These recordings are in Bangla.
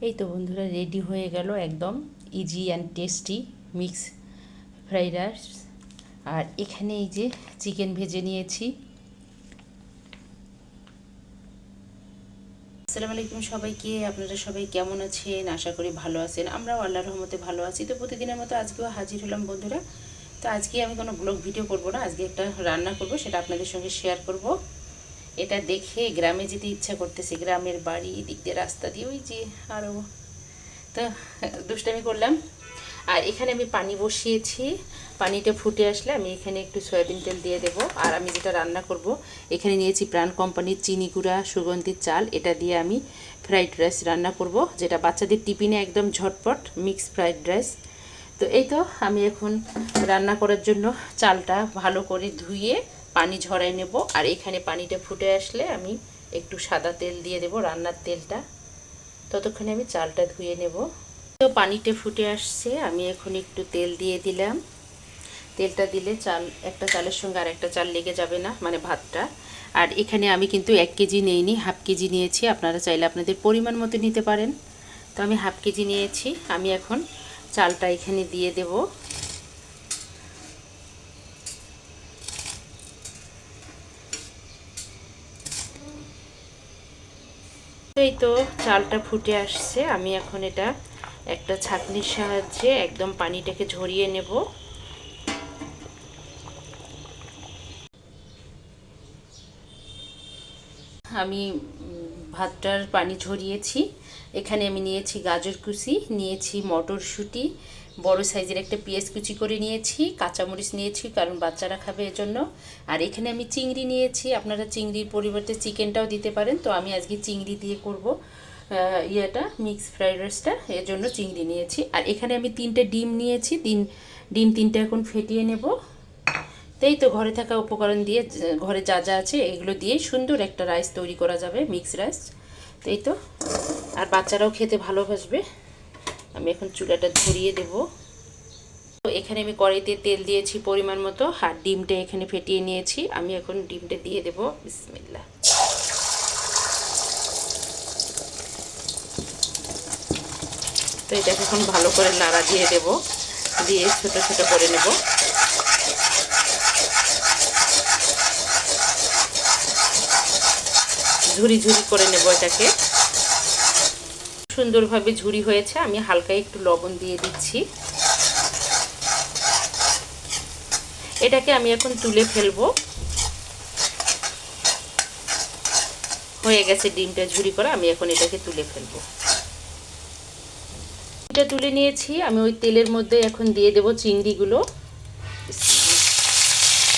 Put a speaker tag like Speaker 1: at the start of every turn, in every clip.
Speaker 1: এই তো বন্ধুরা, রেডি হয়ে গেল একদম easy and tasty mix fried rice. আর এখানে এই যে চিকেন ভেজে নিয়েছি। আসসালামু আলাইকুম সবাইকে, আপনারা সবাই কেমন আছেন? আশা করি ভালো আছেন। আমরাও আল্লাহর রহমতে ভালো আছি। তো প্রতিদিনের মতো আজকেও হাজির হলাম বন্ধুরা। তো আজকে আমি কোনো ব্লগ ভিডিও করব না, আজকে একটা রান্না করব, সেটা আপনাদের সঙ্গে শেয়ার করব। এটা দেখে গ্রামে যেতে ইচ্ছা করতেছে, গ্রামের বাড়ি দিক দিয়ে রাস্তা দিয়ে ওই যে আরও। তো দুষ্টামি করলাম। আর এখানে আমি পানি বসিয়েছি, পানিটা ফুটে আসলে আমি এখানে একটু সয়াবিন তেল দিয়ে দেব। আর আমি যেটা রান্না করব, এখানে নিয়েছি প্রাণ কোম্পানির চিনি গুঁড়া সুগন্ধির চাল, এটা দিয়ে আমি ফ্রাইড রাইস রান্না করব, যেটা বাচ্চাদের টিফিনে একদম ঝটপট মিক্স ফ্রাইড রাইস। তো এই তো আমি এখন রান্না করার জন্য চালটা ভালো করে ধুয়ে পানি ঝরাই নেব। আর এখানে পানিটা ফুটে আসলে আমি একটু সাদা তেল দিয়ে দেব, রান্নার তেলটা। ততক্ষণে আমি চালটা ধুয়ে নেব। তো পানিটা ফুটে আসছে, আমি এখন একটু তেল দিয়ে দিলাম। তেলটা দিলে চাল, একটা চালের সঙ্গে আর একটা চাল লেগে যাবে না, মানে ভাতটা। আর এখানে আমি কিন্তু 1 কেজি নিইনি, হাফ কেজি নিয়েছি। আপনারা চাইলে আপনাদের পরিমাণ মতো নিতে পারেন। তো আমি হাফ কেজি নিয়েছি। আমি এখন চালটা এখানে দিয়ে দেব। এই তো চালটা ফুটে আসছে, আমি এখন এটা একটা ছাঁকনির সাহায্যে একদম পানিটাকে ঝরিয়ে নেব। আমি ভাতটার পানি ঝরিয়েছি। এখানে আমি নিয়েছি গাজর কুচি, নিয়েছি মটরশুঁটি, বড় সাইজের একটা পেঁয়াজ কুচি করে নিয়েছি, কাঁচামরিচ নিয়েছি কারণ বাচ্চারা খাবে এজন্য। আর এখানে আমি চিংড়ি নিয়েছি, আপনারা চিংড়ির পরিবর্তে চিকেনটাও দিতে পারেন। তো আমি আজকে চিংড়ি দিয়ে করব ইয়েটা মিক্স ফ্রাইড রাইসটা, এর জন্য চিংড়ি নিয়েছি। আর এখানে আমি 3টে ডিম নিয়েছি, ডিম 3টে এখন ফেটিয়ে নেব। এই তো ঘরে থাকা উপকরণ দিয়ে, ঘরে যা যা আছে এগুলো দিয়ে সুন্দর একটা রাইস তৈরি করা যাবে, মিক্স রাইস। তো এই তো, আর বাচ্চারাও খেতে ভালোবাসবে। আমি এখন চুলাটা ধরিয়ে দেব। তো এখানে আমি কড়াইতে তেল দিয়েছি পরিমাণ মতো, আর ডিমটা এখানে ফেটিয়ে নিয়েছি। আমি এখন ডিমটা দিয়ে দেব। বিসমিল্লাহ। তো এটাকে এখন ভালো করে নাড়া দিয়ে দেব, দিয়ে ছোট ছোট করে নেব। ঝুরি ঝুরি করে নেব এটাকে। সুন্দরভাবে ঝুরি হয়েছে, আমি হালকা একটু লবণ দিয়ে দিচ্ছি। এটাকে আমি এখন তুলে ফেলবো। হয়ে গেছে ডিমটা ঝুরি করা, আমি এখন এটাকে তুলে ফেলবো। এটা তুলে নিয়েছি, আমি ওই তেলের মধ্যে এখন দিয়ে দেব চিংড়িগুলো।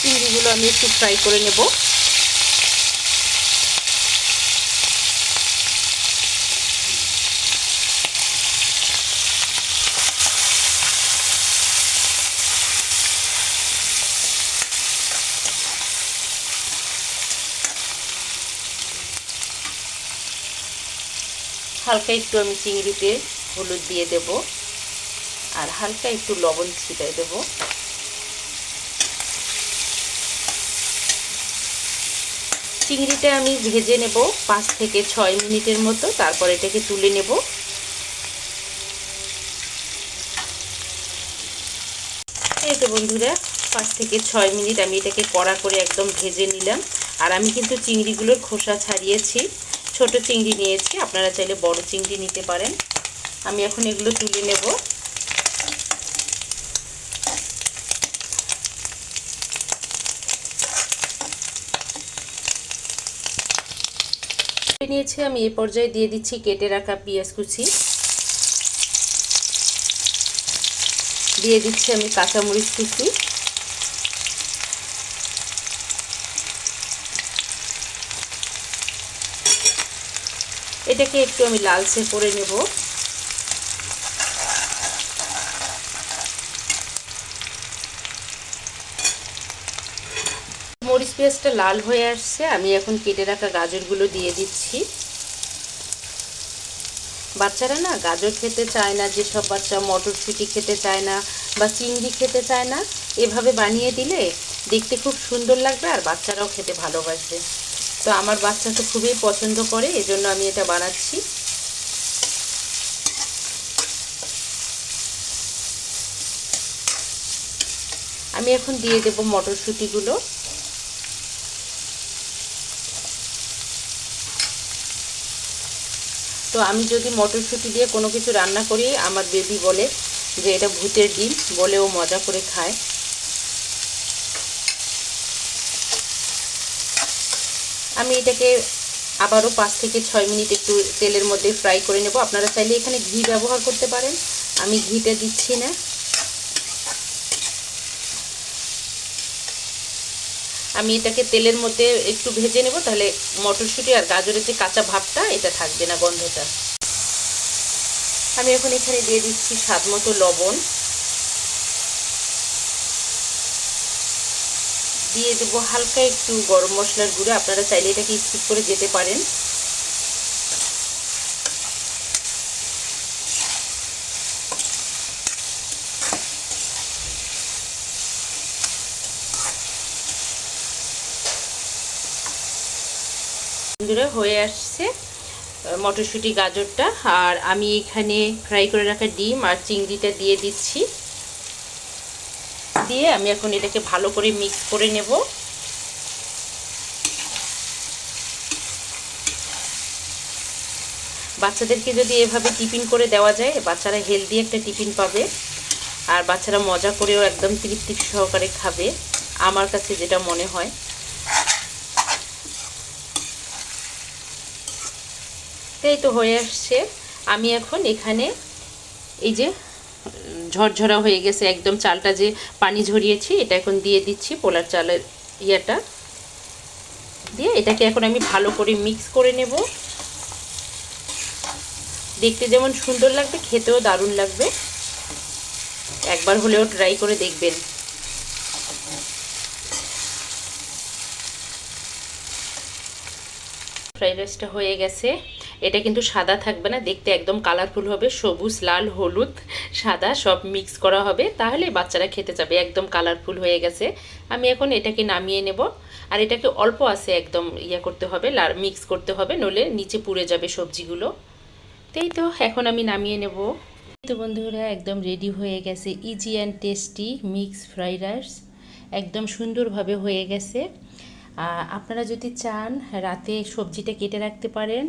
Speaker 1: চিংড়িগুলো আমি একটু ফ্রাই করে নেব। হালকা একটু আমি চিংড়িতে হলুদ দিয়ে দেব, আর হালকা একটু লবণ ছিটাই দেব। চিংড়িটা আমি ভেজে নেব 5 থেকে 6 মিনিটের মতো, তারপর এটাকে তুলে নেব। এই তো বন্ধুরা, 5 থেকে 6 মিনিট আমি এটাকে কড়া করে একদম ভেজে নিলাম। আর আমি কিন্তু চিংড়িগুলোর খোসা ছাড়িয়েছি, ছোট চিংড়ি নিয়েছি, আপনারা চাইলে বড় চিংড়ি নিতে পারেন। আমি এখন এগুলো তুলে নেব। নিয়েছি আমি এই পর্যায়ে দিয়ে দিচ্ছি কেটে রাখা পেঁয়াজ কুচি, দিয়ে দিচ্ছি আমি কাঁচামরিচ কুচি, এটাকে একটু আমি লালচে করে নেব। মরিচ পেঁয়াজটা লাল হয়ে আসছে, আমি এখন কেটে রাখা গাজরগুলো দিয়ে দিচ্ছি। বাচ্চারা না গাজর খেতে চায় না, যেসব বাচ্চা মটরশুঁটি খেতে চায় না বা চিংড়ি খেতে চায় না, এভাবে বানিয়ে দিলে দেখতে খুব সুন্দর লাগবে, আর বাচ্চারাও খেতে ভালোবাসবে। তো আমার বাচ্চা তো খুবই পছন্দ করে, এজন্য আমি এটা বানাচ্ছি। আমি এখন দিয়ে দেব মটরশুঁটিগুলো। তো আমি যদি মটরশুঁটি দিয়ে কোনো কিছু রান্না করি, আমার বেবি বলে যে এটা ভূতের ডিম, বলেও মজা করে খায়। আমি এটাকে আবারও 5 থেকে 6 মিনিট একটু তেলের মধ্যে ফ্রাই করে নেব। আপনারা চাইলে এখানে ঘি ব্যবহার করতে পারেন, আমি ঘিটা দিচ্ছি না। আমি এটাকে তেলের মধ্যে একটু ভেজে নেব, তাহলে মটরশুঁটি আর গাজরের যে কাঁচা ভাবটা এটা থাকবে না, গন্ধটা। আমি এখন এখানে দিয়ে দিচ্ছি স্বাদ মতো লবণ, দিয়ে দেবো হালকা একটু গরম মশলার গুঁড়ো। আপনারা চাইলে এটাকে স্কিপ করে যেতে পারেন। বন্ধুরা, হয়ে আসছে মটরশুঁটি গাজরটা। আর আমি এখানে ফ্রাই করে রাখা ডিম আর চিংড়িটা দিয়ে দিচ্ছি। দিয়ে আমি এখন এটাকে ভালো করে মিক্স করে নেব। বাচ্চাদেরকে যদি এভাবে টিফিন করে দেওয়া যায়, বাচ্চারা হেলদি একটা টিফিন পাবে, আর বাচ্চারা মজা করেও একদম তৃপ্তি সহকারে খাবে, আমার কাছে যেটা মনে হয়। এই তো হয়ে আসছে। আমি এখন এখানে এই যে ঝরঝরা হয়ে গেছে একদম চালটা, যে পানি ঝরিয়েছি এটা এখন দিয়ে দিচ্ছি, পোলার চালের ইয়েটা দিয়ে এটাকে এখন আমি ভালো করে মিক্স করে নেব। দেখতে যেমন সুন্দর লাগবে, খেতেও দারুণ লাগবে। একবার হলেও ট্রাই করে দেখবেন। ফ্রাইড রাইসটা হয়ে গেছে। এটা কিন্তু সাদা থাকবে না, দেখতে একদম কালারফুল হবে, সবুজ, লাল, হলুদ, সাদা সব মিক্স করা হবে, তাহলে বাচ্চারা খেতে যাবে। একদম কালারফুল হয়ে গেছে। আমি এখন এটাকে নামিয়ে নেব। আর এটাকে অল্প আছে একদম করতে হবে, মিক্স করতে হবে, নইলে নিচে পুড়ে যাবে সবজিগুলো। তাই তো এখন আমি নামিয়ে নেব। তো বন্ধুরা, একদম রেডি হয়ে গেছে easy and tasty mix fried rice. একদম সুন্দরভাবে হয়ে গেছে। আপনারা যদি চান রাতে সবজিটা কেটে রাখতে পারেন,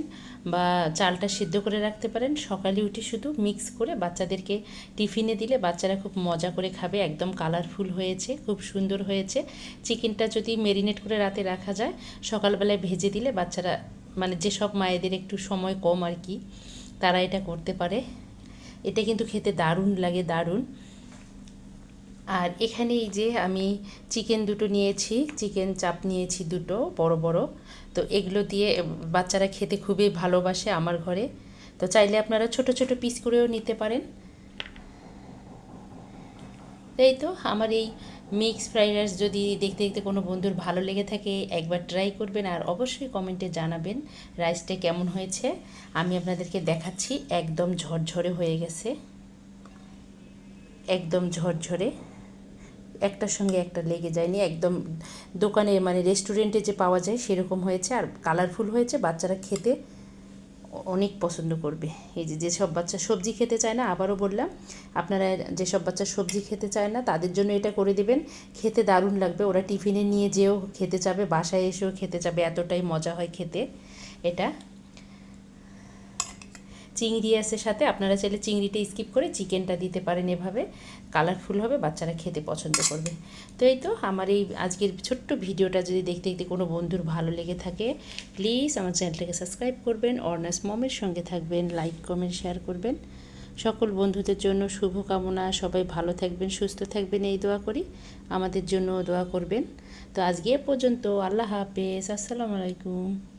Speaker 1: বা চালটা সিদ্ধ করে রাখতে পারেন, সকালে উঠে শুধু মিক্স করে বাচ্চাদেরকে টিফিনে দিলে বাচ্চারা খুব মজা করে খাবে। একদম কালারফুল হয়েছে, খুব সুন্দর হয়েছে। চিকেনটা যদি ম্যারিনেট করে রাতে রাখা যায়, সকালবেলায় ভেজে দিলে বাচ্চারা, মানে যেসব মায়েদের একটু সময় কম আর কি, তারা এটা করতে পারে। এটা কিন্তু খেতে দারুণ লাগে, দারুণ। আর এখানে এই যে আমি চিকেন দুটো নিয়েছি, চিকেন চাপ নিয়েছি দুটো বড় বড়। তো এগুলো দিয়ে বাচ্চারা খেতে খুবই ভালোবাসে আমার ঘরে। তো চাইলে আপনারা ছোট ছোট পিস করেও নিতে পারেন। এই তো আমার এই মিক্স ফ্রাইড রাইস যদি দেখতে দেখতে কোনো বন্ধুর ভালো লেগে থাকে, একবার ট্রাই করবেন, আর অবশ্যই কমেন্টে জানাবেন রাইসটা কেমন হয়েছে। আমি আপনাদেরকে দেখাচ্ছি, একদম ঝরঝরে হয়ে গেছে, একদম ঝরঝরে, একটার সঙ্গে একটা লেগে যায়নি। একদম দোকানে মানে রেস্টুরেন্টে যে পাওয়া যায় সেরকম হয়েছে, আর কালারফুল হয়েছে। বাচ্চারা খেতে অনেক পছন্দ করবে। এই যে যেসব বাচ্চা সবজি খেতে চায় না, আবারও বললাম, আপনারা যেসব বাচ্চা সবজি খেতে চায় না তাদের জন্য এটা করে দেবেন, খেতে দারুণ লাগবে। ওরা টিফিনে নিয়ে যেও খেতে যাবে, বাসায় এসেও খেতে যাবে, এতটাই মজা হয় খেতে এটা। চিংড়ি আছে সাথে, আপনারা চাইলে চিংড়িটা স্কিপ করে চিকেনটা দিতে পারেন, এভাবে কালারফুল হবে, বাচ্চারা খেতে পছন্দ করবে। তো এই তো আমার এই আজকের ছোট্ট ভিডিওটা যদি দেখতে দেখতে কোনো বন্ধুর ভালো লেগে থাকে, প্লিজ আমার চ্যানেলটাকে সাবস্ক্রাইব করবেন, অর্নাস মমের সঙ্গে থাকবেন, লাইক কমেন্ট শেয়ার করবেন। সকল বন্ধুদের জন্য শুভকামনা, সবাই ভালো থাকবেন, সুস্থ থাকবেন, এই দোয়া করি। আমাদের জন্য দোয়া করবেন। তো আজকে এ পর্যন্ত, আল্লাহ হাফেজ, আসসালামু আলাইকুম।